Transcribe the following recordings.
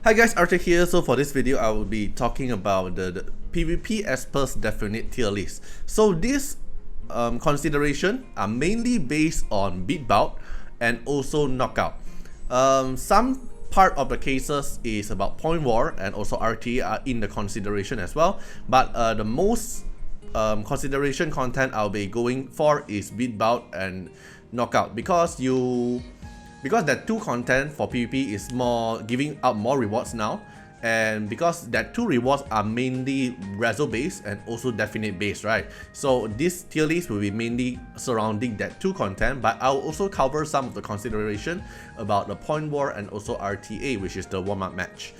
Hi guys, Archer here. So for this video, I will be talking about the PvP experts definite tier list. So these consideration are mainly based on beat bout and also knockout. Some part of the cases is about point war and also RTA are in the consideration as well. But the most consideration content I'll be going for is beat bout and knockout because that two content for PvP is more giving out more rewards now, and because that two rewards are mainly reso based and also definite based, right? So this tier list will be mainly surrounding that two content, but I'll also cover some of the consideration about the point war and also RTA, which is the warm-up match.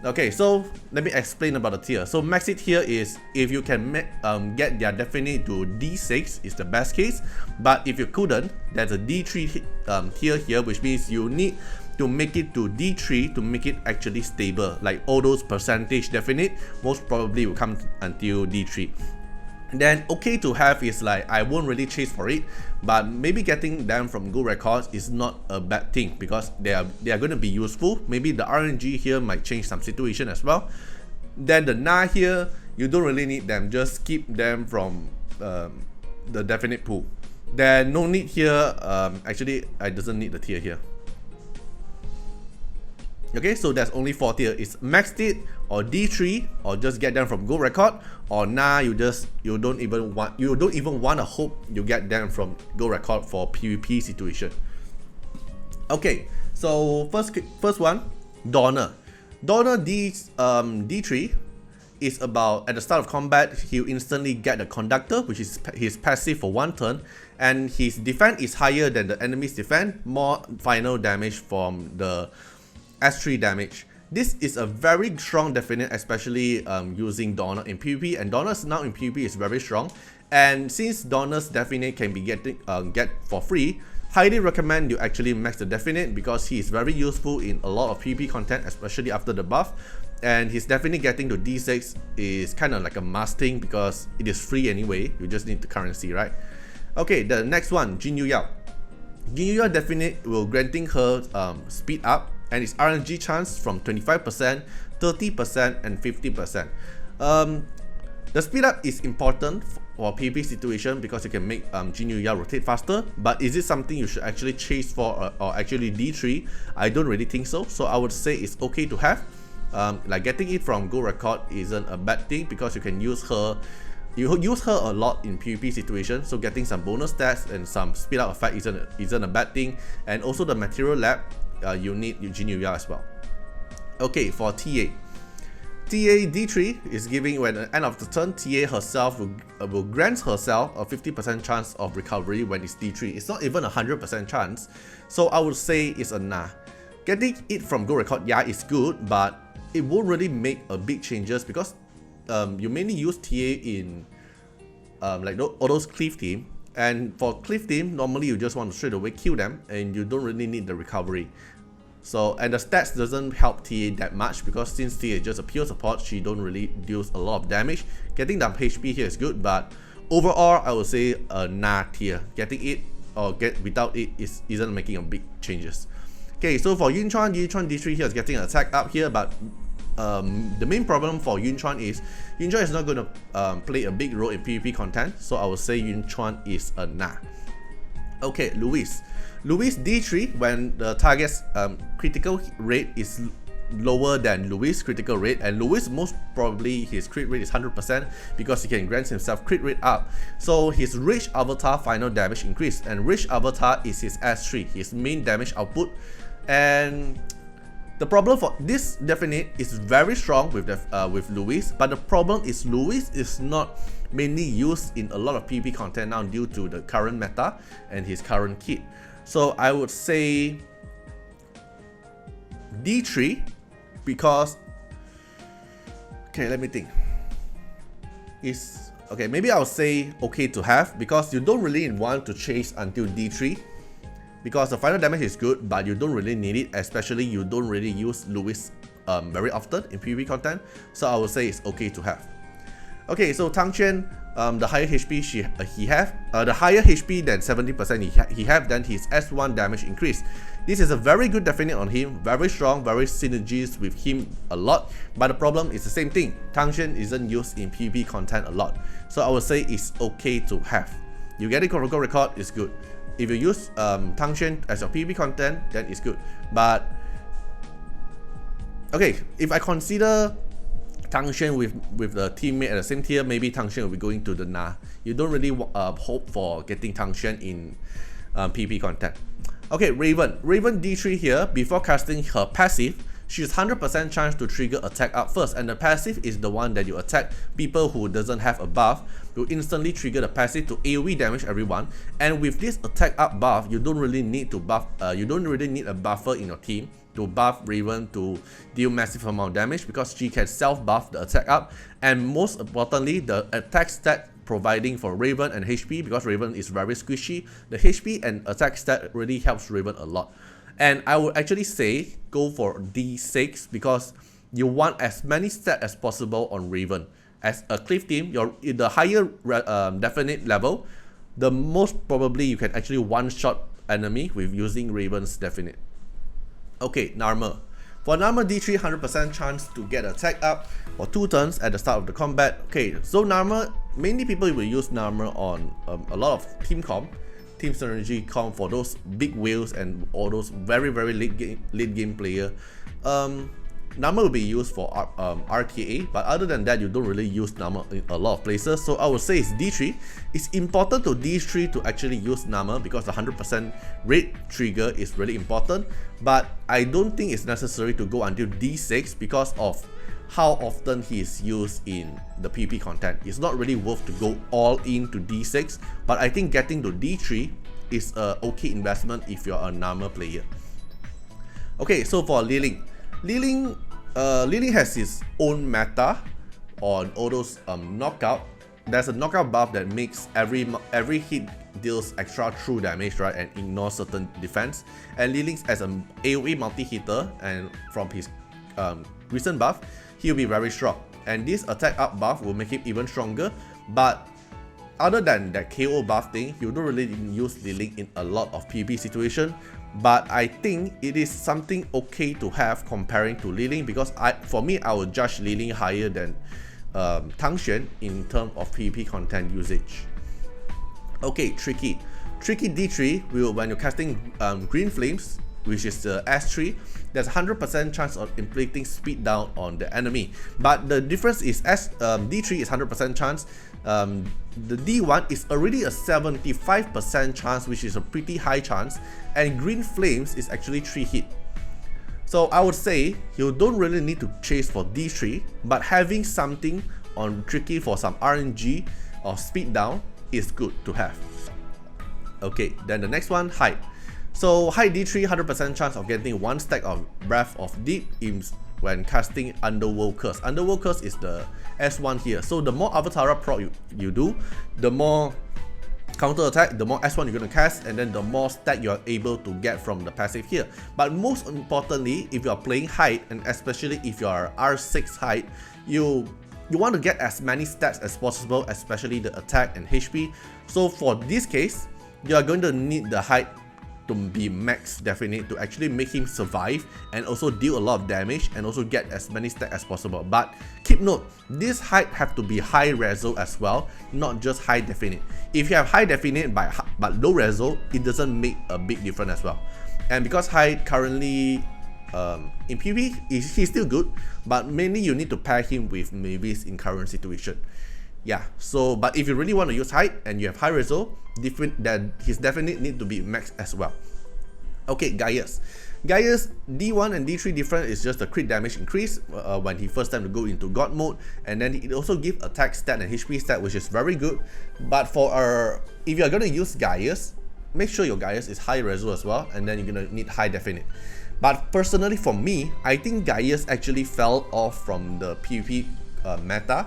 Okay, so let me explain about the tier. So max it here is if you can get their definite to D6 is the best case, but if you couldn't, there's a D3 tier here, which means you need to make it to D3 to make it actually stable. Like all those percentage definite most probably will come until D3. Then okay to have is like I won't really chase for it, but maybe getting them from good records is not a bad thing because they are going to be useful. Maybe the RNG here might change some situation as well. Then the Na here, you don't really need them, just keep them from the definite pool. Then no need here, actually I doesn't need the tier here. Okay, so there's only 4 tier. It's maxed it or D3 or just get them from gold record, or nah, you don't even want to hope you get them from gold record for PvP situation. Okay, so first one, Donar. Donar D3 is about at the start of combat he'll instantly get the conductor, which is his passive for 1 turn, and his defense is higher than the enemy's defense, more final damage from the S3 damage. This is a very strong definite, especially using Donar in PvP, and Donar's now in PvP is very strong. And since Donar's definite can be get for free, highly recommend you actually max the definite because he is very useful in a lot of PvP content, especially after the buff. And his definite getting to D6 is kind of like a must thing because it is free anyway, you just need the currency, right? Okay, the next one, Jin Yu Yao. Jin Yu Yao definite will granting her speed up, and its RNG chance from 25%, 30% and 50%. The speed up is important for PvP situation because you can make Jin Yu Yao rotate faster, but is it something you should actually chase for or actually D3? I don't really think so, so I would say it's okay to have. Like getting it from gold record isn't a bad thing because you can use her. You use her a lot in PvP situation, so getting some bonus stats and some speed up effect isn't a bad thing. And also the material lab, you need Jin Yu Yao as well. Okay, for Tiye. Tiye D3 is giving when at the end of the turn, Tiye herself will grant herself a 50% chance of recovery when it's D3. It's not even a 100% chance, so I would say it's a nah. Getting it from gold record, yeah, it's good, but it won't really make a big changes because you mainly use Tiye in like all those cliff team, and for cliff team normally you just want to straight away kill them and you don't really need the recovery. So, and the stats doesn't help Tiye that much because since Tiye is just a pure support, she don't really deal a lot of damage. Getting the HP here is good, but overall I would say a nah tier. Getting it or get without it isn't making a big changes. Okay, so for Yun Chuan D3 here is getting an attack up here, but the main problem for Yun Chuan is not going to play a big role in PvP content, so I would say Yun Chuan is a nah. Okay, Luis D3 when the target's critical rate is lower than Luis' critical rate, and Luis most probably his crit rate is 100% because he can grant himself crit rate up, so his rich avatar final damage increase, and rich avatar is his S3, his main damage output. And the problem for this definite is very strong with Luis, but the problem is Luis is not mainly used in a lot of PvP content now due to the current meta and his current kit. So I would say D3 because, okay, let me think. Okay, maybe I'll say okay to have because you don't really want to chase until D3 because the final damage is good, but you don't really need it, especially you don't really use Luis very often in PvP content, so I would say it's okay to have. Okay, so Tang Xuan, the higher HP he have, the higher HP than 70% he have, then his S1 damage increase. This is a very good definite on him, very strong, very synergies with him a lot. But the problem is the same thing. Tang Xuan isn't used in PvP content a lot, so I would say it's okay to have. You get it from Gold Record, it's good. If you use Tang Xuan as your PvP content, then it's good. But okay, if I consider Tang Xuan with the teammate at the same tier, maybe Tang Xuan will be going to the Na. You don't really hope for getting Tang Xuan in PvP content. Okay, Raven D3 here, before casting her passive, she's 100% chance to trigger attack up first, and the passive is the one that you attack people who doesn't have a buff. You instantly trigger the passive to AoE damage everyone, and with this attack up buff, you don't really need to buff. You don't really need a buffer in your team to buff Raven to deal massive amount of damage, because she can self buff the attack up, and most importantly, the attack stat providing for Raven and HP, because Raven is very squishy. The HP and attack stat really helps Raven a lot. And I would actually say go for D6, because you want as many stats as possible on Raven. As a cliff team, the higher definite level, the most probably you can actually one-shot enemy with using Raven's definite. Okay, Narmer. For Narmer D3, 100% chance to get attack up for 2 turns at the start of the combat. Okay, so Narmer, mainly people will use Narmer on a lot of team synergy comp for those big whales and all those very late game player. Narmer will be used for RTA, but other than that, you don't really use Narmer in a lot of places. So I would say it's D3. It's important to D3 to actually use Narmer, because the 100% rate trigger is really important. But I don't think it's necessary to go until D6 because of how often he is used in the PvP content. It's not really worth to go all in to D6, but I think getting to D3 is a okay investment if you're a Narmer player. Okay, so for Ling, Ling has his own meta on all those knockout. There's a knockout buff that makes every hit deals extra true damage, right, and ignores certain defense. And Ling's as an AoE multi-hitter, and from his recent buff, he'll be very strong. And this attack up buff will make him even stronger. But other than that KO buff thing, you don't really use Ling in a lot of PvP situation. But I think it is something okay to have comparing to Ling, because for me, I would judge Ling higher than Tang Xuan in terms of PvP content usage. Okay, Triki D3 will, when you're casting Green Flames, which is the S3, there's 100% chance of inflicting speed down on the enemy. But the difference is D3 is 100% chance. The D1 is already a 75% chance, which is a pretty high chance, and Green Flames is actually 3 hit. So I would say you don't really need to chase for D3, but having something on Triki for some RNG or speed down is good to have. Okay, then the next one, Hyde. So Hyde D3, 100% chance of getting 1 stack of Breath of Deep Imps when casting Underworld Curse. Underworld Curse is the S1 here. So the more Avatara proc you do, the more counter attack, the more S1 you're going to cast, and then the more stat you're able to get from the passive here. But most importantly, if you're playing Hyde, and especially if you're R6 Hyde, you want to get as many stats as possible, especially the attack and HP. So for this case, you are going to need the Hyde to be max definite to actually make him survive and also deal a lot of damage and also get as many stats as possible. But keep note, this Hyde have to be high reso as well, not just high definite. If you have high definite but low reso, it doesn't make a big difference as well. And because Hyde currently in PvP, he's still good, but mainly you need to pair him with Mavis in current situation. Yeah, so but if you really want to use Hyde and you have high reso, then his definite need to be max as well. Okay, Gaius D1 and D3 different is just the crit damage increase when he first time to go into God mode, and then it also gives attack stat and HP stat, which is very good. But for if you are going to use Gaius, make sure your Gaius is high reso as well, and then you're going to need high definite. But personally for me, I think Gaius actually fell off from the PvP meta.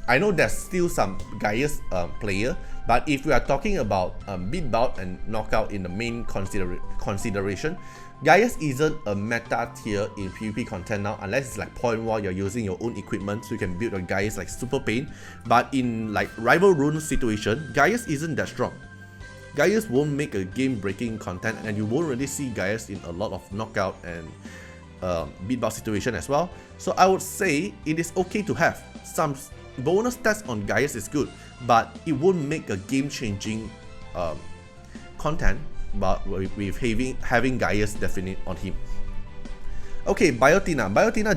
I know there's still some Gaius player, But if we are talking about beat bout and knockout in the main consideration, Gaius isn't a meta tier in PvP content now, unless it's like point war, you're using your own equipment so you can build your Gaius like super pain. But in like rival rune situation, Gaius isn't that strong. Gaius won't make a game-breaking content, and you won't really see Gaius in a lot of knockout and beat bout situation as well. So I would say it is okay to have. Some bonus stats on Gaius is good, but it won't make a game-changing content but with having Gaius definite on him. Okay, Biondina. Biondina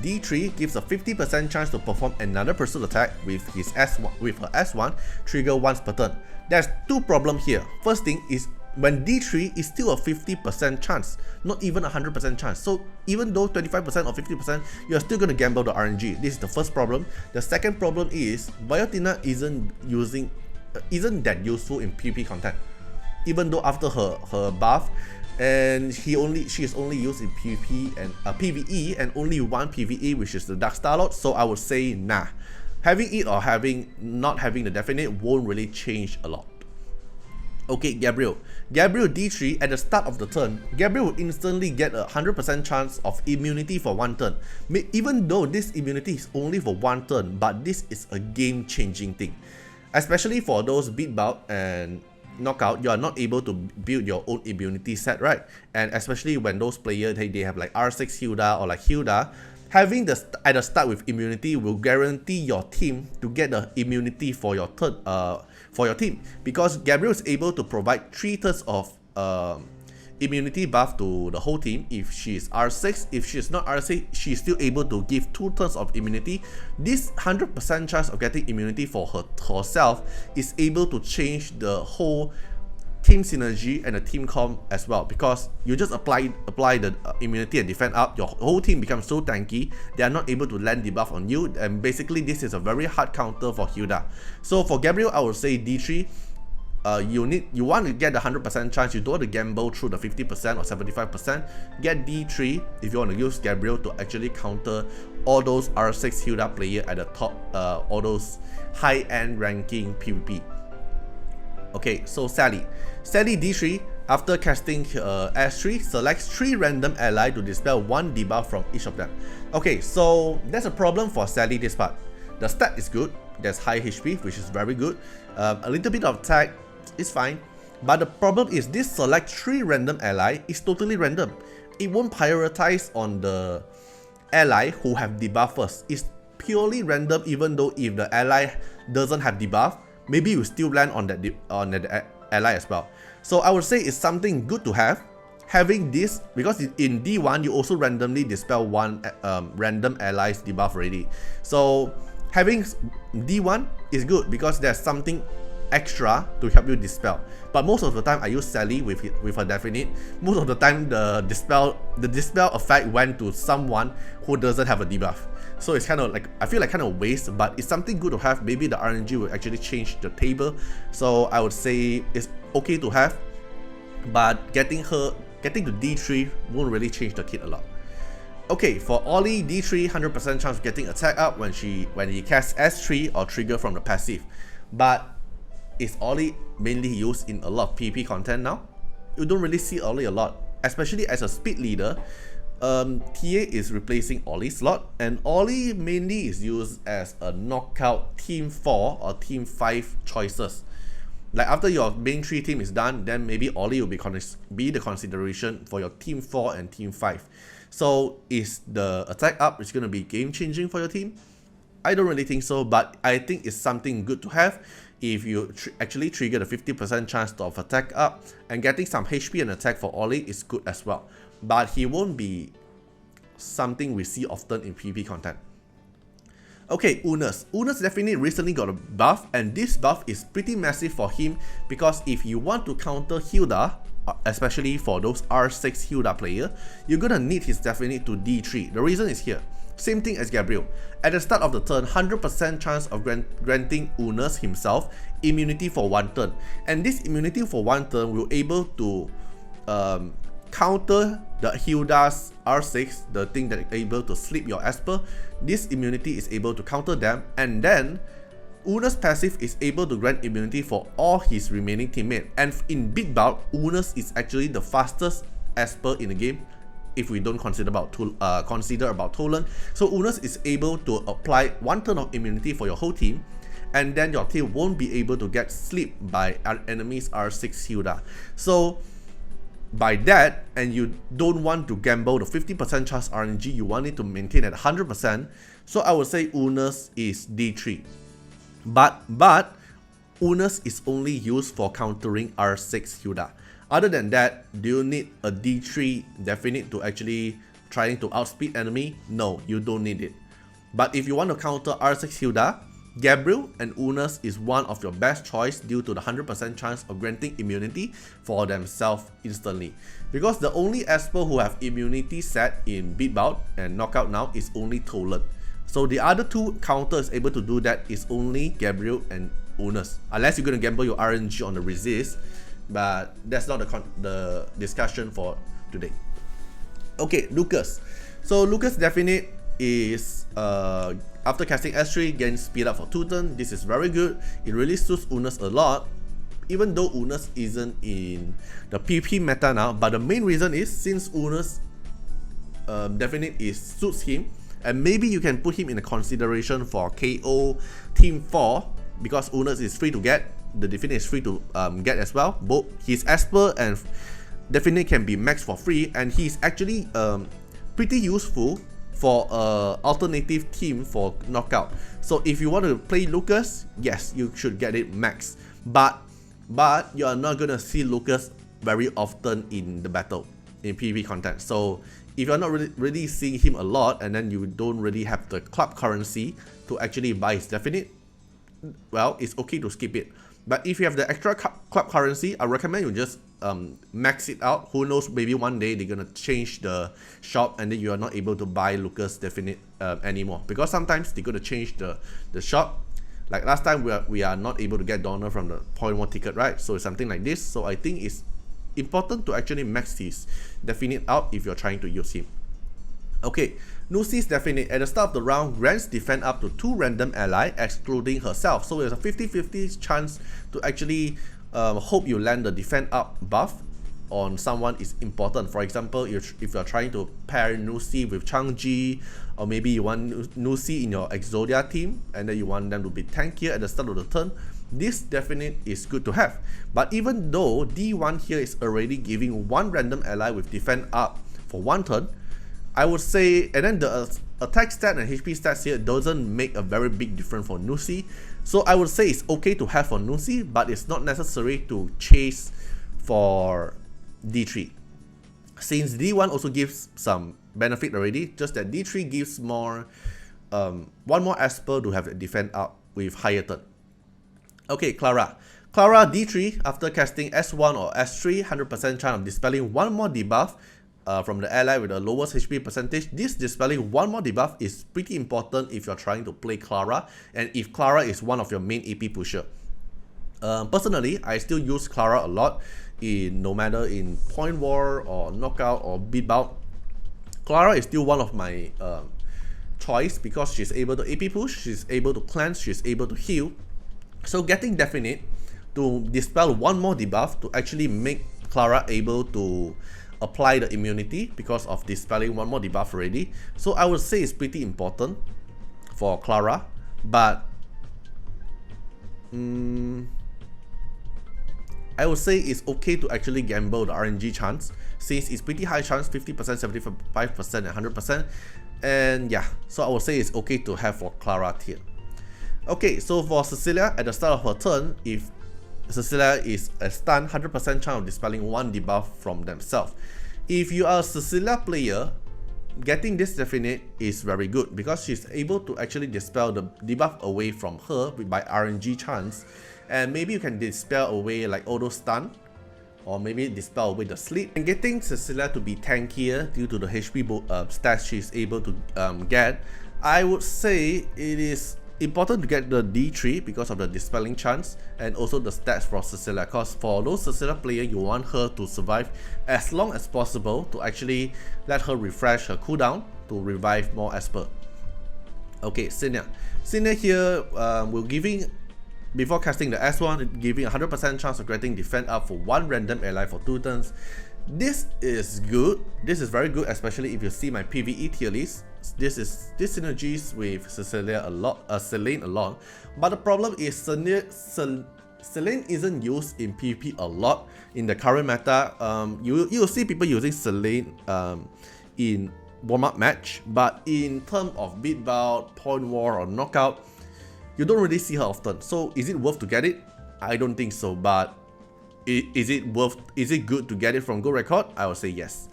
D3 gives a 50% chance to perform another pursuit attack with his her S1 trigger once per turn. There's two problems here. First thing is when D3 is still a 50% chance, not even 100% chance. So even though 25% or 50%, you're still going to gamble the RNG. This is the first problem. The second problem is Biondina isn't that useful in PvP content. Even though after her buff, and she is only used in PvP and PvE, and only one PvE, which is the Dark Starlord. So I would say nah. Having it or not having the definite won't really change a lot. Okay, Gabrielle D3 at the start of the turn, Gabrielle will instantly get a 100% chance of immunity for one turn. Even though this immunity is only for one turn, but this is a game-changing thing, especially for those beat bout and knockout. You are not able to build your own immunity set, right? And especially when those players they have like R6 Hilda or like Hilda, having at the start with immunity will guarantee your team to get the immunity for your turn for your team, because Gabrielle is able to provide 3 turns of immunity buff to the whole team. If she is R6, if she is not R6, she is still able to give 2 turns of immunity. This 100% chance of getting immunity for herself is able to change the whole team synergy and the team comp as well, because you just apply the immunity and defend up, your whole team becomes so tanky, they are not able to land debuff on you, and basically this is a very hard counter for Hilda. So for Gabrielle, I would say D3. You want to get the 100% chance, you don't want to gamble through the 50% or 75%. Get D3 if you want to use Gabrielle to actually counter all those R6 Hilda player at the top, all those high-end ranking PvP. Okay, so Sally D3, after casting S3, selects 3 random ally to dispel 1 debuff from each of them. Okay, so there's a problem for Sally this part. The stat is good, there's high HP, which is very good. A little bit of attack is fine, but the problem is this select 3 random ally is totally random. It won't prioritize on the ally who have debuff first. It's purely random, even though if the ally doesn't have debuff, maybe you still land on that ally as well. So I would say it's something good to have. Having this, because in D1 you also randomly dispel 1 random allies debuff already. So having D1 is good because there's something extra to help you dispel. But most of the time I use Sally with her definite. Most of the time the dispel effect went to someone who doesn't have a debuff. So it's kind of like, I feel like kind of waste, but it's something good to have. Maybe the RNG will actually change the table. So I would say it's okay to have, but getting to D3 won't really change the kit a lot. Okay, for Ollie, D3 100% chance of getting attack up when he casts S3 or trigger from the passive. But is Ollie mainly used in a lot of PvP content now? You don't really see Ollie a lot, especially as a speed leader. Tiye is replacing Ollie's slot, and Ollie mainly is used as a knockout team 4 or team 5 choices. Like after your main 3 team is done, then maybe Ollie will be the consideration for your team 4 and team 5. So is the attack up going to be game changing for your team? I don't really think so, but I think it's something good to have. If you actually trigger the 50% chance of attack up, and getting some HP and attack for Ollie is good as well. But he won't be something we see often in PvP content. Okay, Unas definitely recently got a buff, and this buff is pretty massive for him, because if you want to counter Hilda, especially for those R6 Hilda player, you're gonna need his definite to D3. The reason is here. Same thing as Gabrielle. At the start of the turn, 100% chance of granting Unas himself immunity for 1 turn. And this immunity for 1 turn will able to counter the Hilda's R6, the thing that is able to sleep your Esper. This immunity is able to counter them, and then Una's passive is able to grant immunity for all his remaining teammates, and in big bout, Una's is actually the fastest Esper in the game if we don't consider about Tolan. So Una's is able to apply 1 turn of immunity for your whole team, and then your team won't be able to get sleep by our enemy's R6 Hilda. So by that, and you don't want to gamble the 50% chance RNG, you want it to maintain at 100%, so I would say Una's is D3. But Una's is only used for countering R6 Hilda. Other than that, do you need a D3 definite to actually trying to outspeed enemy? No, you don't need it. But if you want to counter R6 Hilda, Gabrielle and Una's is one of your best choice due to the 100% chance of granting immunity for themselves instantly. Because the only Esper who have immunity set in beat bout and knockout now is only Tolan. So the other 2 counters able to do that is only Gabrielle and Una's. Unless you're going to gamble your RNG on the resist, but that's not the discussion for today. Okay, Lucas. So Lucas definite is after casting S3 gains speed up for 2 turns. This is very good. It really suits Una's a lot, even though Una's isn't in the PP meta now. But the main reason is since Una's definite is suits him, and maybe you can put him in a consideration for KO Team 4 because Una's is free to get. The definite is free to get as well. Both his Esper and definite can be maxed for free, and he's actually pretty useful for alternative team for knockout. So if you want to play Lucas, yes, you should get it maxed. But you are not gonna see Lucas very often in the battle in PvP content. So if you're not really seeing him a lot, and then you don't really have the club currency to actually buy his definite, well, it's okay to skip it. But if you have the extra club currency, I recommend you just max it out. Who knows, maybe one day they're gonna change the shop and then you are not able to buy Lucas definite anymore. Because sometimes they're gonna change the shop. Like last time we are not able to get Donar from the 0.1 ticket, right? So it's something like this. So I think it's important to actually max his definite out if you're trying to use him. Okay, Nuxi's definite at the start of the round grants defend up to 2 random ally excluding herself. So there's a 50-50 chance to actually hope you land the defend up buff on someone is important. For example, if you're trying to pair Nuxi with Cang Ji, or maybe you want Nuxi in your Exodia team and then you want them to be tankier at the start of the turn, this definite is good to have. But even though D1 here is already giving 1 random ally with defend up for 1 turn, I would say, and then the attack stat and HP stats here doesn't make a very big difference for Nuxi. So I would say it's okay to have for Nuxi, but it's not necessary to chase for D3. Since D1 also gives some benefit already, just that D3 gives more, 1 more Esper to have a defend up with higher turn. Okay, Clara. Clara D3 after casting S1 or S3, 100% chance of dispelling 1 more debuff from the ally with the lowest HP percentage. This dispelling 1 more debuff is pretty important if you're trying to play Clara and if Clara is one of your main AP pusher. Personally, I still use Clara a lot in no matter in point war or knockout or beat bout. Clara is still one of my choice because she's able to AP push, she's able to cleanse, she's able to heal. So getting definite to dispel 1 more debuff to actually make Clara able to apply the immunity because of dispelling 1 more debuff already. So I would say it's pretty important for Clara, but I would say it's okay to actually gamble the RNG chance since it's pretty high chance, 50%, 75% and 100%, and yeah, so I would say it's okay to have for Clara tier. Okay, so for Cecilia, at the start of her turn, if Cecilia is a stun, 100% chance of dispelling 1 debuff from themselves. If you are a Cecilia player, getting this definite is very good because she's able to actually dispel the debuff away from her by RNG chance, and maybe you can dispel away like auto stun, or maybe dispel away the sleep. And getting Cecilia to be tankier due to the HP stats she's able to get, I would say it is important to get the D3 because of the dispelling chance and also the stats for Cecilia, because for those Cecilia player you want her to survive as long as possible to actually let her refresh her cooldown to revive more Esper. Okay, Sienna. Sienna here will giving, before casting the S1, giving 100% chance of getting defend up for one random ally for 2 turns. This is good. This is very good, especially if you see my PvE tier list. This synergies with Cecilia a lot, Selene a lot. But the problem is Selene isn't used in PvP a lot in the current meta. You'll see people using Selene in warm-up match, but in terms of beat bout, point war, or knockout, you don't really see her often. So is it worth to get it? I don't think so. But is it good to get it from Go Record? I would say yes.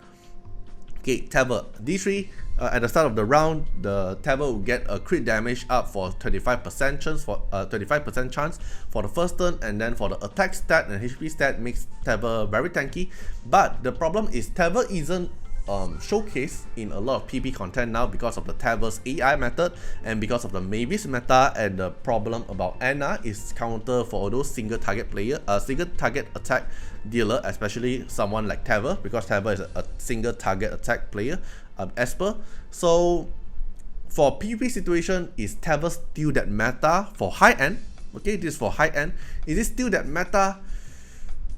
Okay, Tevor D3. At the start of the round, the Tevor will get a crit damage up for 25% chance for 25% chance for the first turn, and then for the attack stat and HP stat makes Tevor very tanky. But the problem is Tevor isn't showcased in a lot of PP content now because of the Tevor's AI method and because of the Mavis meta, and the problem about Anna is counter for those single target player, single target attack dealer, especially someone like Tevor, because Tevor is a single target attack player, Esper. So for PvP situation, is Tevor still that meta for high end? Okay, this is for high end. Is it still that meta?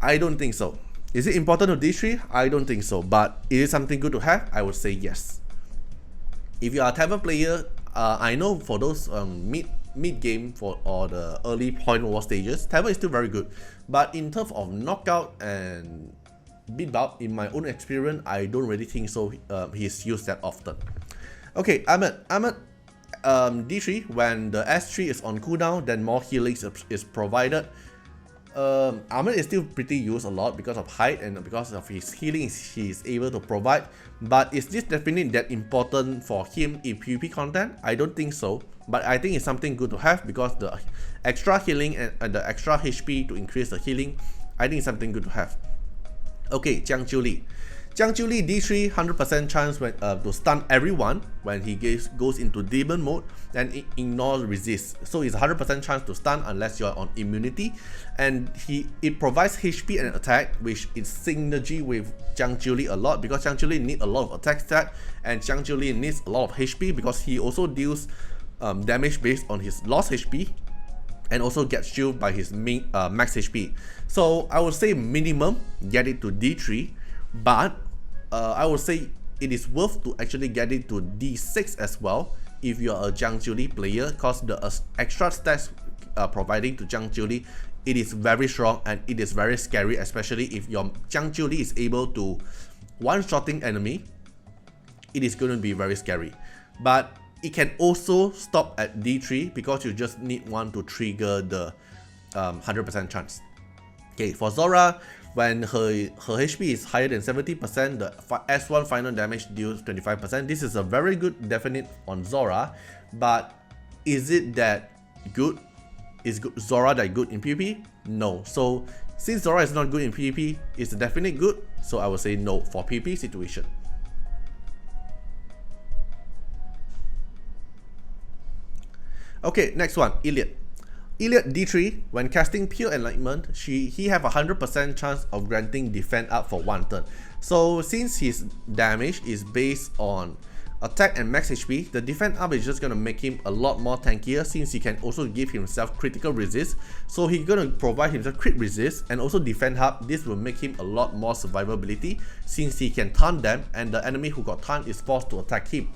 I don't think so. Is it important to D3? I don't think so, but is it something good to have? I would say yes. If you are a Tevor player, I know for those mid game or the early point war stages, Tevor is still very good. But in terms of knockout and beat bout, in my own experience, I don't really think so. He's used that often. Okay, Ahmed. D3, when the S3 is on cooldown, then more healing is provided. Ahmed is still pretty used a lot because of Hyde and because of his healing he is able to provide. But is this definitely that important for him in PvP content? I don't think so. But I think it's something good to have because the extra healing and the extra HP to increase the healing, I think it's something good to have. Okay, Jiang Jiu Li. Jiang Jiu Li D3, 100% chance when, to stun everyone when he goes into demon mode, and ignore resist. So it's 100% chance to stun unless you're on immunity, and it provides HP and attack, which is synergy with Jiang Jiu Li a lot, because Jiang Jiu Li needs a lot of attack stat, and Jiang Jiu Li needs a lot of HP because he also deals damage based on his lost HP, and also gets shielded by his max HP. So I would say minimum get it to D3, but I would say it is worth to actually get it to D6 as well if you are a Jiang Jiu Li player, because the extra stats providing to Jiang Jiu Li, it is very strong and it is very scary, especially if your Jiang Jiu Li is able to one-shotting enemy. It is going to be very scary. But it can also stop at D3 because you just need one to trigger the 100% chance. Okay, for Zora, when her HP is higher than 70%, the S1 final damage deals 25%. This is a very good definite on Zora, but is it that good? Is Zora that good in PvP? No. So since Zora is not good in PvP, it's definitely good. So I would say no for PvP situation. Okay, next one, Elliot. Elliot D3, when casting Pure Enlightenment, he have a 100% chance of granting defend up for 1 turn. So since his damage is based on attack and max HP, the defend up is just gonna make him a lot more tankier, since he can also give himself critical resist. So he's gonna provide himself crit resist and also defend up. This will make him a lot more survivability, since he can taunt them and the enemy who got taunt is forced to attack him.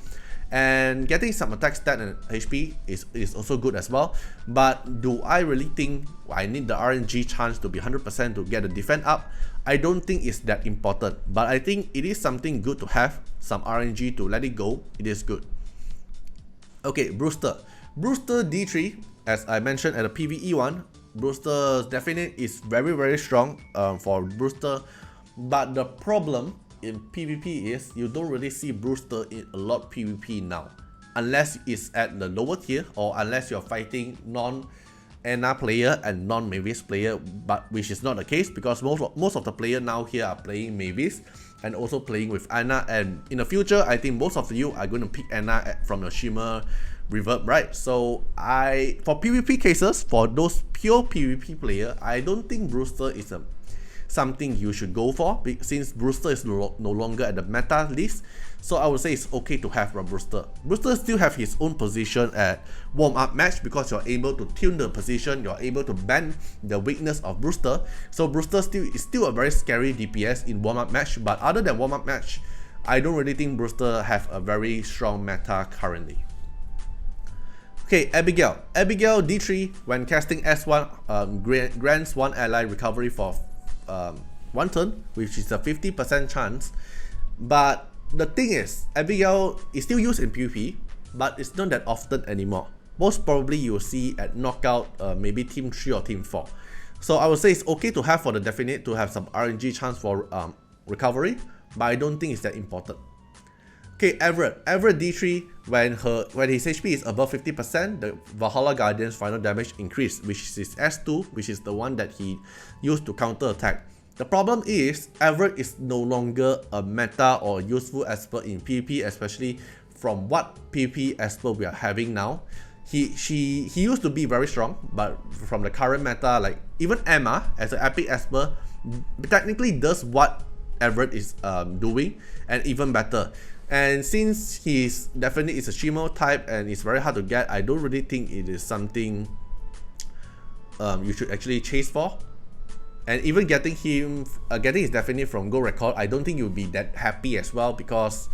And getting some attack stat and HP is also good as well. But do I really think I need the RNG chance to be 100% to get the defend up? I don't think it's that important, but I think it is something good to have some RNG to let it go. It is good. Okay, Brewster D3, as I mentioned at the PvE one, Brewster's definite is very strong for Brewster. But the problem in PvP is you don't really see Brewster in a lot of PvP now, unless it's at the lower tier or unless you're fighting non-Anna player and non-Mavis player, but which is not the case because most of the players now here are playing Mavis and also playing with Anna, and in the future I think most of you are going to pick Anna from your Shimmer reverb, right? So for PvP cases, for those pure PvP player, I don't think Brewster is a something you should go for since Brewster is no longer at the meta list. So I would say it's okay to have Brewster. Brewster still have his own position at warm-up match because you're able to tune the position, you're able to ban the weakness of Brewster. So Brewster is still a very scary DPS in warm-up match, but other than warm-up match, I don't really think Brewster have a very strong meta currently. Okay, Abigail. Abigail D3 when casting S1 grants one ally recovery for one turn, which is a 50% chance. But the thing is, Abigail is still used in PvP, but it's not that often anymore. Most probably you'll see at knockout, maybe team 3 or team 4. So I would say it's okay to have for the definite to have some RNG chance for recovery, but I don't think it's that important. Okay, Everett D3 when his HP is above 50%, the Valhalla Guardian's final damage increase, which is his S2, which is the one that he used to counter attack. The problem is Everett is no longer a meta or useful expert in PvP, especially from what PvP expert we are having now. He used to be very strong, but from the current meta, like even Emma as an epic expert technically does what Everett is doing and even better. And since he's definitely is a Shimo type and it's very hard to get, I don't really think it is something you should actually chase for. And even getting his definite from Go Record, I don't think you'll be that happy as well because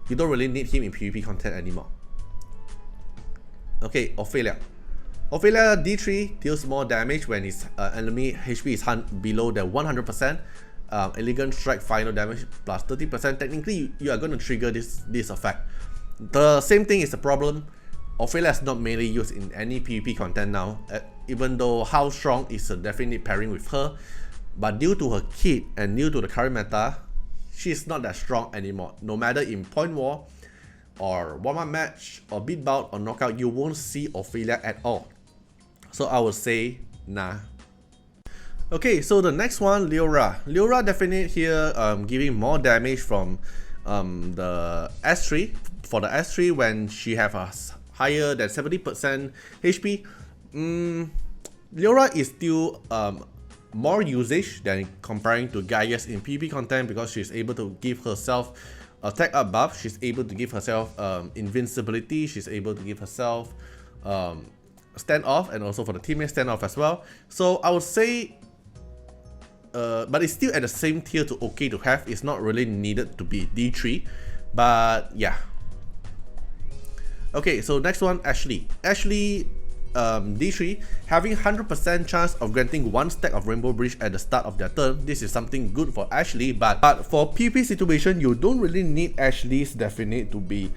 you don't really need him in PvP content anymore. Okay, Ophelia. Ophelia D3 deals more damage when his enemy HP is below the 100%. Elegant strike final damage plus 30%. Technically, you are going to trigger this effect. The same thing is the problem. Ophelia is not mainly used in any PvP content now, even though how strong is a definite pairing with her. But due to her kit and due to the current meta, she's not that strong anymore. No matter in point war or warm-up match or beat bout or knockout, you won't see Ophelia at all. So I would say nah. Okay, so the next one, Leora. Leora definitely here giving more damage from the S3. For the S3 when she have a higher than 70% HP, Leora is still more usage than comparing to Gaius in PvP content because she's able to give herself attack up buff, she's able to give herself invincibility, she's able to give herself stand off, and also for the teammate stand off as well. So I would say but it's still at the same tier to okay to have. It's not really needed to be D3, but yeah. Okay, so next one, Ashley. Ashley D3 having 100% chance of granting one stack of Rainbow Bridge at the start of their turn. This is something good for Ashley, but for PvP situation, you don't really need Ashley's definite to be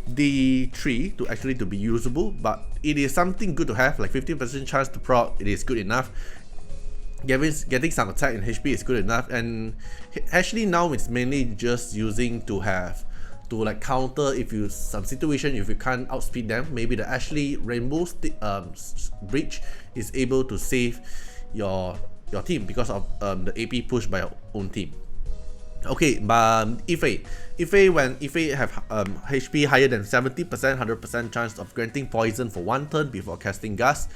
D3 to actually to be usable, but it is something good to have, like 50% chance to proc, it is good enough. Getting some attack in HP is good enough, and Ashley now it's mainly just using to have to like counter if you some situation if you can't outspeed them. Maybe the Ashley Rainbow Bridge is able to save your team because of the AP push by your own team. Okay, but Ife when Ife have HP higher than 70%, 100% chance of granting poison for one turn before casting Gas.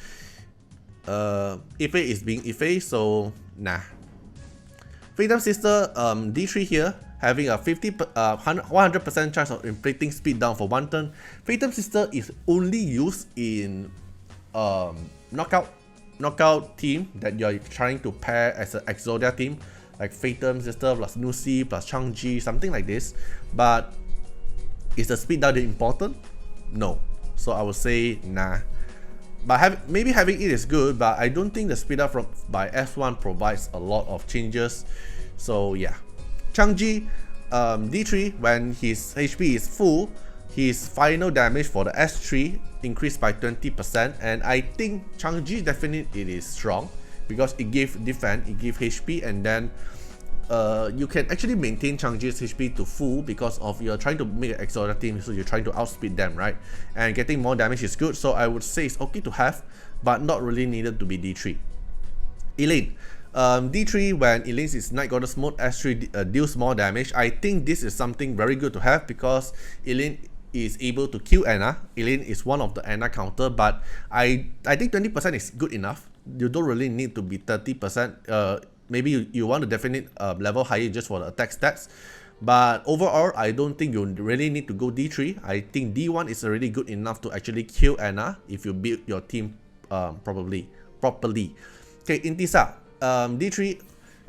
Ife is being Ife, so nah. Fatum Sister D3 here having a 100% chance of inflicting speed down for one turn. Fatum Sister is only used in knockout team that you're trying to pair as an Exodia team, like Fatum Sister plus Nuxi plus Cang Ji, something like this. But is the speed down important? No. So I would say nah. But maybe having it is good, but I don't think the speed up by S1 provides a lot of changes. So yeah. Cang Ji D3 when his HP is full, his final damage for the S3 increased by 20%, and I think Cang Ji definitely it is strong because it gives defense, it gives HP, and then you can actually maintain Cang Ji's HP to full because of you're trying to make an Exodia team, so you're trying to outspeed them, right? And getting more damage is good, so I would say it's okay to have, but not really needed to be D3. Elaine. D3 when Elaine's is Night Goddess mode, S3 deals more damage. I think this is something very good to have because Elaine is able to kill Anna. Elaine is one of the Anna counter, but I think 20% is good enough. You don't really need to be 30%. maybe you want to definite level higher just for the attack stats. But overall, I don't think you really need to go D3. I think D1 is already good enough to actually kill Anna if you build your team properly. Okay, Intisa. D3,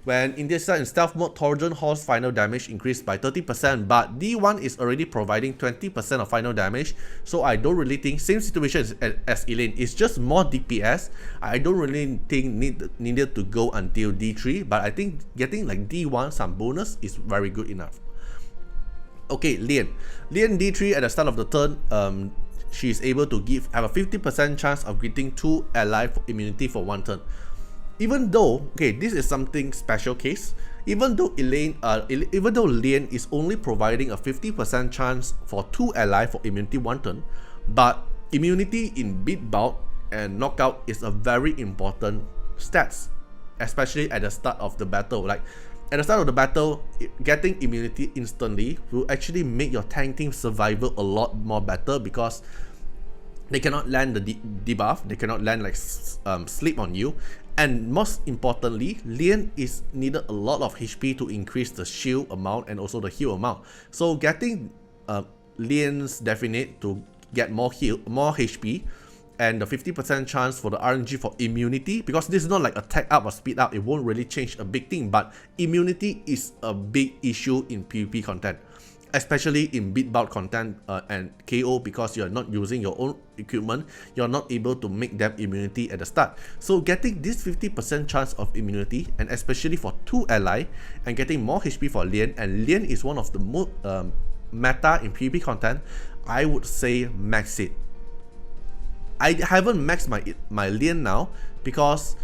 when Intisa in stealth mode, Trojan Horse final damage increased by 30%, but D1 is already providing 20% of final damage, so I don't really think, same situation as Elaine, it's just more DPS. I don't really think needed to go until D3, but I think getting like D1, some bonus, is very good enough. Okay, Lian D3 at the start of the turn, she is able to have a 50% chance of getting 2 ally immunity for 1 turn. Even though, okay, this is something special case, even though Lian is only providing a 50% chance for 2 ally for immunity 1 turn, but immunity in beat bout and knockout is a very important stats, especially at the start of the battle. Like, at the start of the battle, getting immunity instantly will actually make your tank team survival a lot more better, because they cannot land the debuff, they cannot land like sleep on you, and most importantly, Lian is needed a lot of HP to increase the shield amount and also the heal amount. So getting Lian's definite to get more HP, and the 50% chance for the RNG for immunity, because this is not like attack up or speed up, it won't really change a big thing, but immunity is a big issue in PvP content, especially in beat bout content and KO, because you're not using your own equipment, you're not able to make them immunity at the start. So getting this 50% chance of immunity, and especially for 2 ally, and getting more HP for Lian, and Lian is one of the most meta in PvP content, I would say max it. I haven't maxed my Lian now, because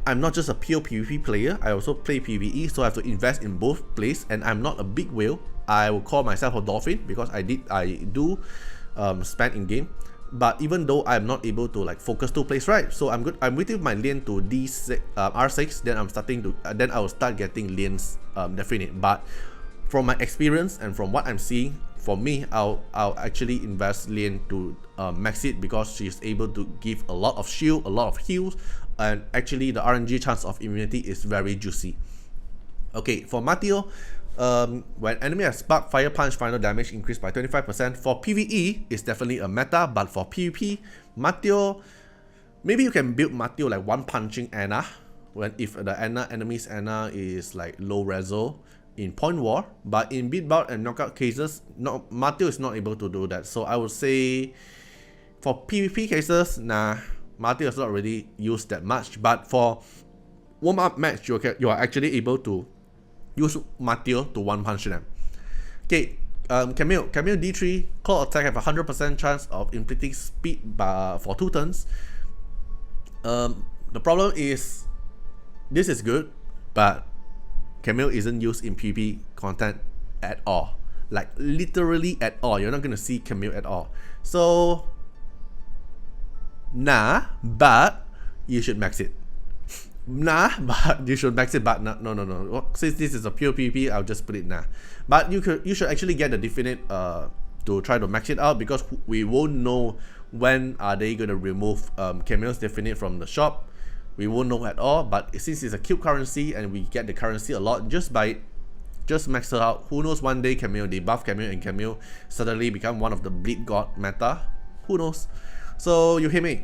I'm not just a pure PvP player, I also play PvE, so I have to invest in both plays, and I'm not a big whale. I will call myself a dolphin, because I do spend in game, but even though I'm not able to like focus 2 plays, right? So I'm waiting my Lian to D6, R6, then then I will start getting Lian's definite. But from my experience and from what I'm seeing, for me, I'll actually invest Lian to max it, because she's able to give a lot of shield, a lot of heals, and actually the RNG chance of immunity is very juicy. Okay, for Mateo, when enemy has spark, fire punch final damage increased by 25%. For PvE, it's definitely a meta, but for PvP, Mateo, maybe you can build Mateo like one punching Anna, if the enemy's Anna is like low reso in point war, but in beat bout and knockout cases, Mateo is not able to do that. So I would say for PvP cases, nah, Mateo is not really used that much, but for warm-up match, you are actually able to use Mateo to one punch them. Okay, Camille D3, core attack have a 100% chance of inflicting speed for 2 turns. The problem is, this is good, but Camille isn't used in PvP content at all. Like, literally at all. You're not going to see Camille at all. So, nah, but you should max it. Nah, but you should max it, but no. Since this is a pure PvP, I'll just put it nah. But you should actually get the definite to try to max it out, because we won't know when are they going to remove Camille's definite from the shop. We won't know at all, but since it's a cube currency and we get the currency a lot, just max it out. Who knows, one day Camille, they buff Camille and Camille suddenly become one of the bleed god meta. Who knows? So Yuhime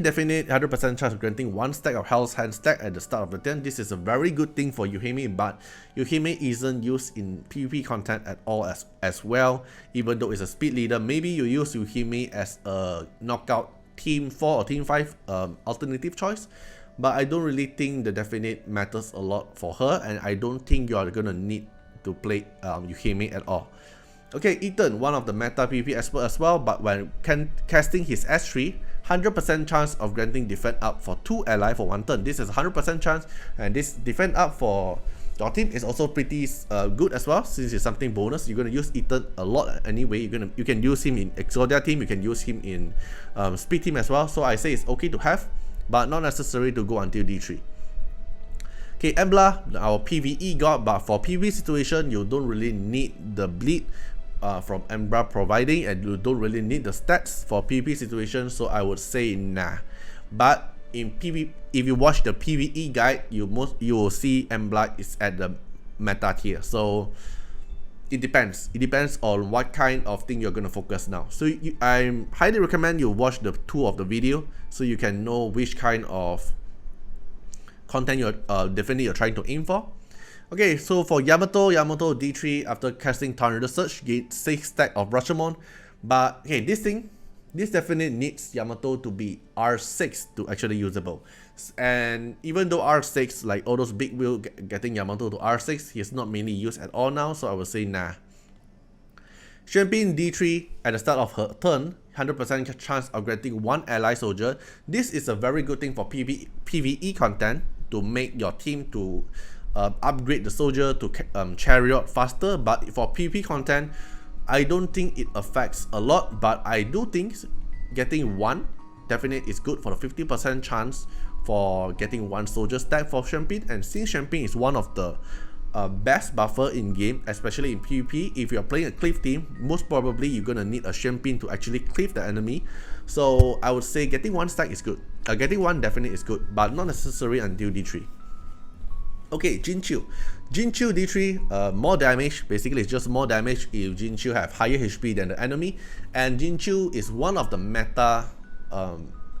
definite 100% chance of granting 1 stack of Hell's Hand stack at the start of the turn. This is a very good thing for Yuhime, but Yuhime isn't used in PvP content at all as well. Even though it's a speed leader, maybe you use Yuhime as a knockout Team 4 or Team 5 alternative choice, but I don't really think the definite matters a lot for her, and I don't think you are gonna need to play Yuhime at all. Okay, Ethan, one of the meta PvP expert as well, but when casting his S3, 100% chance of granting defend up for 2 ally for 1 turn. This is 100% chance, and this defend up for your team is also pretty good as well, since it's something bonus. You're going to use Ethan a lot anyway. You can use him in Exodia team, you can use him in Speed team as well. So I say it's okay to have, but not necessary to go until D3. Okay, Embla, our PvE god, but for PvP situation, you don't really need the bleed from Embra providing, and you don't really need the stats for PvP situation, so I would say nah. But in PV, if you watch the PVE guide, you will see Blight is at the meta tier. So it depends. It depends on what kind of thing you're gonna focus now. So I highly recommend you watch the 2 of the video so you can know which kind of content you're definitely you're trying to aim for. Okay, so for Yamato D3 after casting Tornado Surge get 6 stack of Rashomon, but okay, this definitely needs Yamato to be R6 to actually usable. And even though R6, like all those big wheel getting Yamato to R6, he's not mainly used at all now, so I would say nah. Xuan Pin D3 at the start of her turn, 100% chance of getting 1 ally soldier. This is a very good thing for PvE content to make your team to upgrade the soldier to chariot faster, but for PvP content, I don't think it affects a lot, but I do think getting 1 definitely is good for the 50% chance for getting 1 soldier stack for Xuan Pin. And since Xuan Pin is one of the best buffer in game, especially in PvP, if you're playing a cleave team, most probably you're gonna need a Xuan Pin to actually cleave the enemy. So I would say getting 1 stack is good. Getting 1 definitely is good, but not necessary until D3. Okay, Jin Qiu D3, more damage. Basically it's just more damage if Jin Qiu have higher HP than the enemy, and Jin Qiu is one of the meta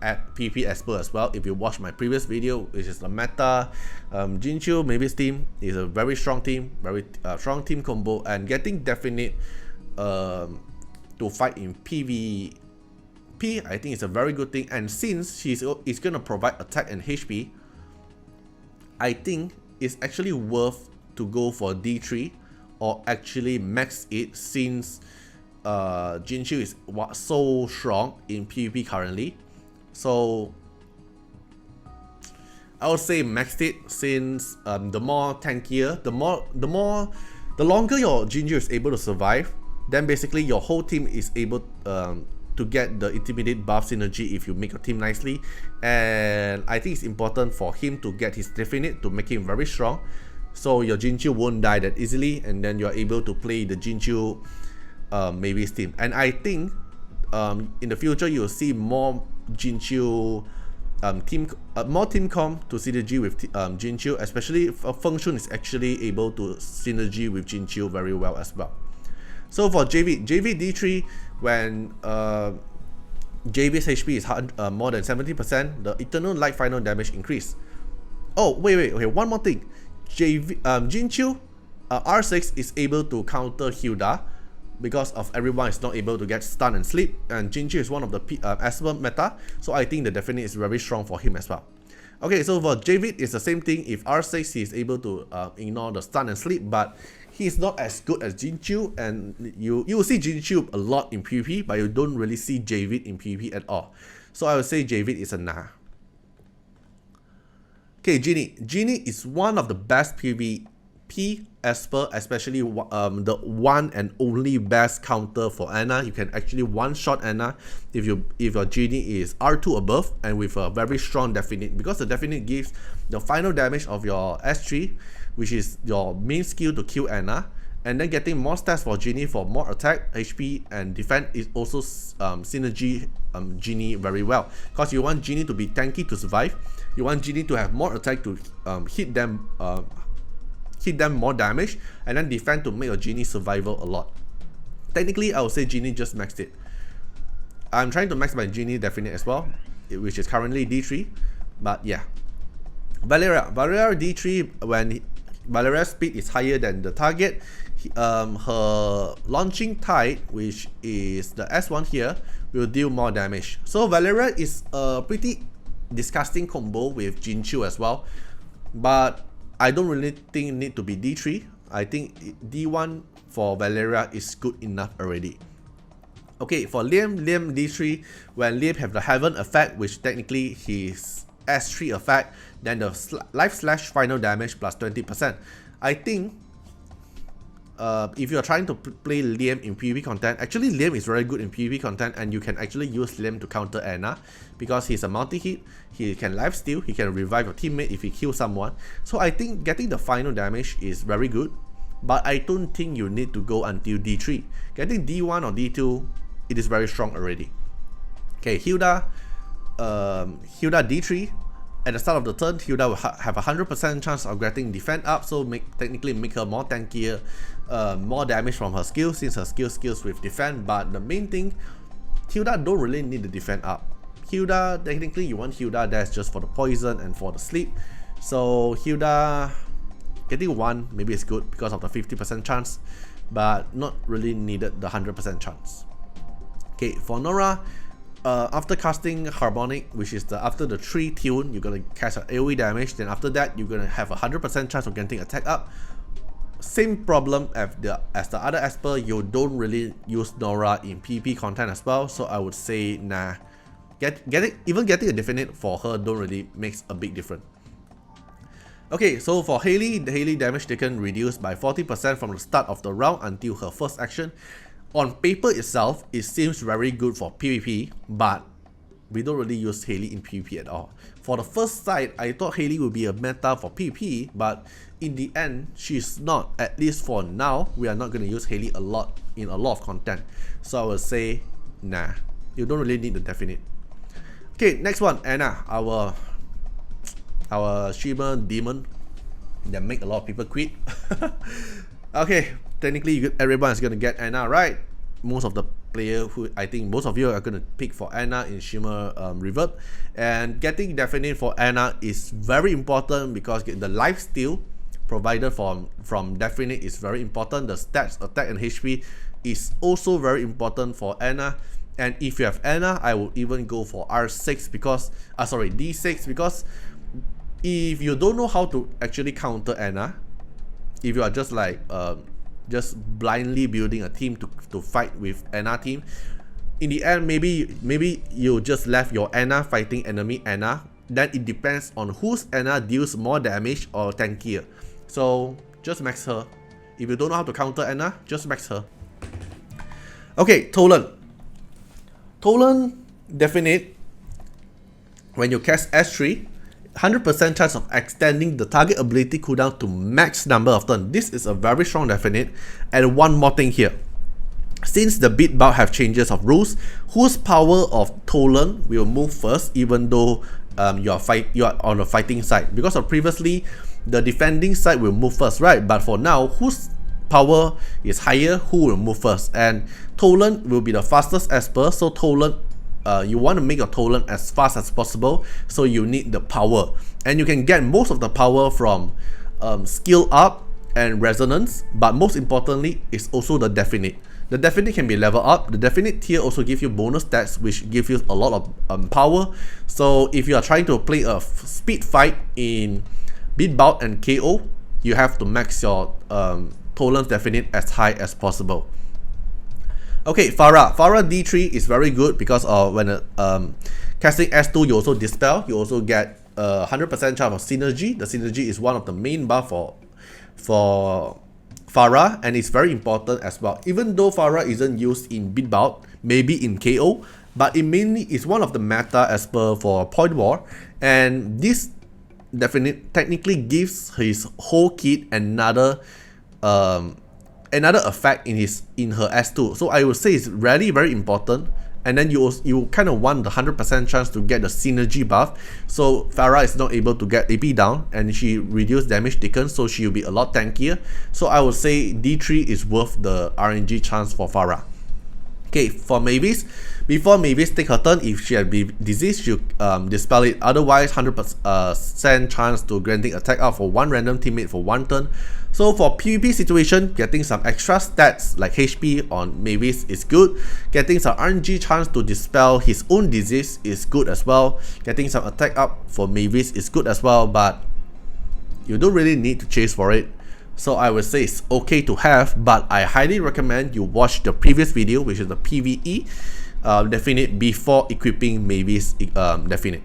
at PvP Esper as well. If you watch my previous video, which is the meta, Jin Qiu Mavis team is a very strong team, very strong team combo, and getting definite to fight in PvP, I think it's a very good thing. And since it's gonna provide attack and HP, I think it's actually worth to go for D3 or actually max it, since Jin Qiu is so strong in PvP currently. So I would say max it, since the more tankier, the longer your Jin Qiu is able to survive, then basically your whole team is able to get the intimidate buff synergy if you make your team nicely. And I think it's important for him to get his definite to make him very strong, so your Jin Qiu won't die that easily, and then you're able to play the Jin Qiu Mavis team. And I think in the future you'll see more Jin Qiu more team comp to synergy with Jin Qiu, especially Feng Xun is actually able to synergy with Jin Qiu very well as well. So for JV D3, when JV's HP is more than 70%, the Eternal Light final damage increase. Oh wait, okay, one more thing. Jin Qiu R6 is able to counter Hilda, because of everyone is not able to get stun and sleep, and Jin Qiu is one of the Esper meta, so I think the definite is very strong for him as well. Okay, so for JV it's the same thing. If R6 he is able to ignore the stun and sleep, but he's not as good as Jin Qiu, and you will see Jin Qiu a lot in PvP, but you don't really see JV in PvP at all. So I would say JV is a nah. Okay, Genie is one of the best PvP Esper, especially the one and only best counter for Anna. You can actually one-shot Anna if your Genie is R2 above and with a very strong definite, because the definite gives the final damage of your S3, which is your main skill to kill Anna, and then getting more stats for Genie for more attack, HP, and defense is also synergy Genie very well, because you want Genie to be tanky to survive. You want Genie to have more attack to hit them more damage, and then defend to make your Genie survival a lot. Technically, I would say Genie just maxed it. I'm trying to max my Genie definite as well, which is currently D3, but yeah. Valeria D3, when Valeria's speed is higher than the target, her launching tide, which is the S1 here, will deal more damage. So Valeria is a pretty disgusting combo with Jin Qiu as well, but I don't really think it need to be D3. I think D1 for Valeria is good enough already. Okay, for Liam D3, when Liam have the Heaven effect, which technically his S3 effect, then the life slash final damage plus 20%. I think if you're trying to play Liam in PvP content, actually Liam is very good in PvP content, and you can actually use Liam to counter Anna, because he's a multi-hit, he can lifesteal, he can revive your teammate if he kills someone. So I think getting the final damage is very good, but I don't think you need to go until D3. Getting D1 or D2, it is very strong already. Okay, Hilda, Hilda D3. At the start of the turn, Hilda will have a 100% chance of getting defend up, so technically make her more tankier, more damage from her skill since her skills with defend. But the main thing, Hilda don't really need the defend up. Hilda, technically you want Hilda that's just for the poison and for the sleep. So Hilda getting 1 maybe is good because of the 50% chance, but not really needed the 100% chance. Okay, for Nora, after casting Harmonic, which is after the 3 tune, you're gonna cast an AoE damage. Then after that, you're gonna have a 100% chance of getting attack up. Same problem as the other Esper, you don't really use Nora in PvP content as well. So I would say nah. Even getting a definite for her don't really makes a big difference. Okay, so for Hailey, the Hailey damage taken reduced by 40% from the start of the round until her first action. On paper itself, it seems very good for PvP, but we don't really use Hailey in PvP at all. For the first sight, I thought Hailey would be a meta for PvP, but in the end, she's not. At least for now, we are not going to use Hailey a lot in a lot of content. So I would say, nah, you don't really need the definite. Okay, next one, Anna, our Shimmer demon that make a lot of people quit. Okay, technically everyone is gonna get Anna, right? Most of the player who I think most of you are gonna pick for Anna in Shimmer Reverb, and getting definite for Anna is very important because the lifesteal provided from definite is very important. The stats, attack and HP is also very important for Anna. And if you have Anna, I would even go for R6 because D6, because if you don't know how to actually counter Anna, if you are just like just blindly building a team to fight with Anna team, in the end maybe you just left your Anna fighting enemy Anna. Then it depends on whose Anna deals more damage or tankier. So just max her. If you don't know how to counter Anna, just max her. Okay, Tolan definite. When you cast S3, 100% chance of extending the target ability cooldown to max number of turns. This is a very strong definite. And one more thing here. Since the beat bout have changes of rules, whose power of Tolan will move first, even though you are on the fighting side? Because of previously, the defending side will move first, right? But for now, whose power is higher, who will move first? And Tolan will be the fastest Esper, so Tolan, you want to make your Tolan as fast as possible, so you need the power. And you can get most of the power from skill up and resonance, but most importantly is also the definite. The definite can be level up. The definite tier also give you bonus stats, which give you a lot of power. So if you are trying to play a speed fight in beat bout and KO, you have to max your Tolan's definite as high as possible. Okay, Farah D3 is very good because when casting S2, you also dispel. You also get 100% chance of synergy. The synergy is one of the main buff for Farah, and it's very important as well. Even though Farah isn't used in beat bout, maybe in KO, but it mainly is one of the meta Esper for point war, and this definitely technically gives his whole kit another effect in her S2. So I would say it's really very important. And then you kind of want the 100% chance to get the synergy buff. So Farah is not able to get AP down, and she reduced damage taken, so she will be a lot tankier. So I would say D3 is worth the RNG chance for Farah. Okay, for Mavis, before Mavis take her turn, if she had disease, she'll dispel it. Otherwise, 100% chance to granting attack out for one random teammate for one turn. So for PvP situation, getting some extra stats like HP on Mavis is good. Getting some RNG chance to dispel his own disease is good as well. Getting some attack up for Mavis is good as well, but you don't really need to chase for it. So I would say it's okay to have, but I highly recommend you watch the previous video, which is the PvE definite before equipping Mavis definite.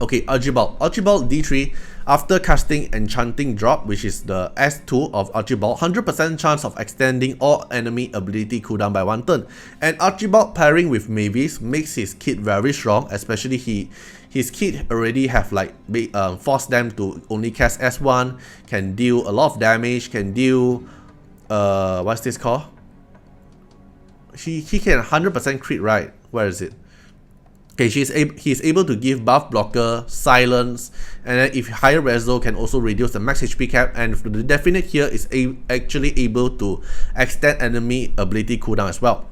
Okay, Archibald D3, after casting Enchanting Drop, which is the S2 of Archibald, 100% chance of extending all enemy ability cooldown by one turn. And Archibald pairing with Mavis makes his kit very strong, especially his kit already have like force them to only cast S1, can deal a lot of damage, can deal what's this called? He can 100% crit, right? Where is it? Okay, he's able to give buff blocker, silence, and then if higher reso can also reduce the max HP cap, and the definite here is actually able to extend enemy ability cooldown as well.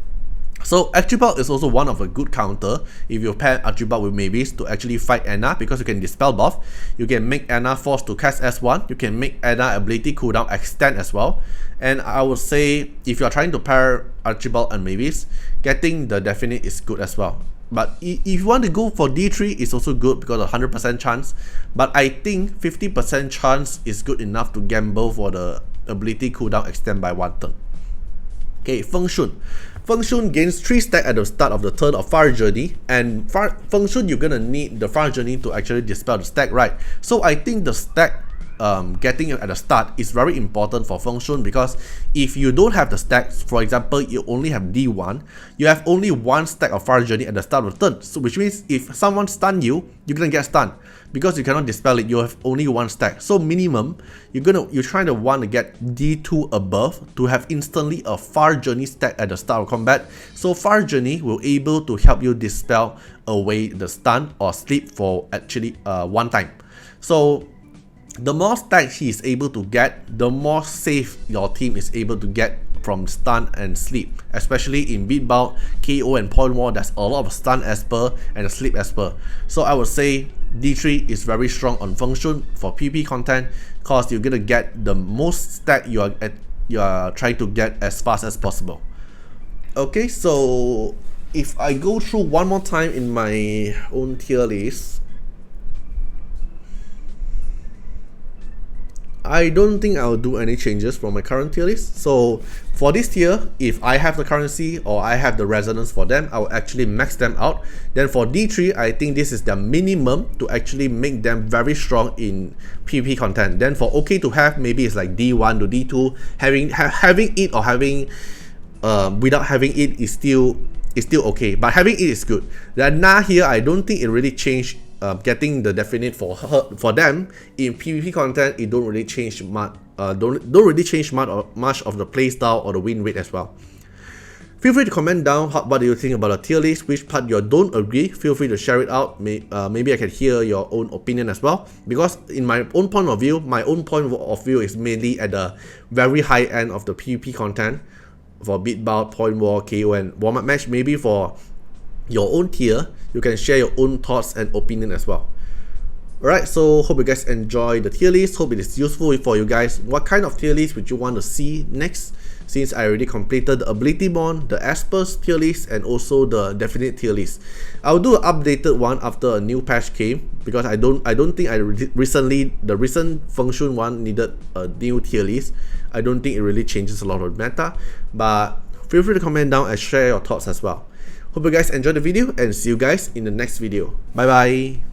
So Archibald is also one of a good counter if you pair Archibald with Mavis to actually fight Anna, because you can dispel buff, you can make Anna force to cast S1, you can make Anna ability cooldown extend as well. And I would say if you are trying to pair Archibald and Mavis, getting the definite is good as well. But if you want to go for D3, it's also good because of 100% chance. But I think 50% chance is good enough to gamble for the ability cooldown extend by 1 turn. Okay, Feng Xun. Feng Xun gains 3 stack at the start of the turn of Far Journey, and Feng Xun you're gonna need the Far Journey to actually dispel the stack, right? So I think the stack getting it at the start is very important for Feng Xun, because if you don't have the stacks, for example, you only have D1, you have only 1 stack of Far Journey at the start of the turn, so which means if someone stun you, you're gonna get stunned because you cannot dispel it. You have only 1 stack, so minimum you're trying to want to get D2 above to have instantly a Far Journey stack at the start of combat. So Far Journey will able to help you dispel away the stun or sleep for actually 1 time. So the more stacks he is able to get, the more safe your team is able to get from stun and sleep, especially in beat bout, KO and point war. There's a lot of stun esper and sleep esper. So I would say D3 is very strong on Feng Xun for PP content, because you're gonna get the most stack you are trying to get as fast as possible. Okay, so if I go through one more time in my own tier list, I don't think I'll do any changes from my current tier list. So for this tier, if I have the currency or I have the resonance for them, I will actually max them out. Then for D3, I think this is the minimum to actually make them very strong in PvP content. Then for OK to have, maybe it's like D1 to D2. Having it or having without having it is still okay, but having it is good. Then now here, I don't think it really changed. Getting the definite for them in PvP content, it don't really change much. Don't really change much of the playstyle or the win rate as well. Feel free to comment down what do you think about the tier list, which part you don't agree. Feel free to share it out. Maybe I can hear your own opinion as well, because in my own point of view, is mainly at the very high end of the PvP content for beat bout, point war, KO and warm-up match. Maybe for your own tier, you can share your own thoughts and opinion as well. Alright, so hope you guys enjoy the tier list. Hope it is useful for you guys. What kind of tier list would you want to see next? Since I already completed the ability bond, the Esper's tier list, and also the definite tier list. I'll do an updated one after a new patch came, because I don't think the recent Feng Xun one needed a new tier list. I don't think it really changes a lot of meta, but feel free to comment down and share your thoughts as well. Hope you guys enjoyed the video, and see you guys in the next video. Bye bye.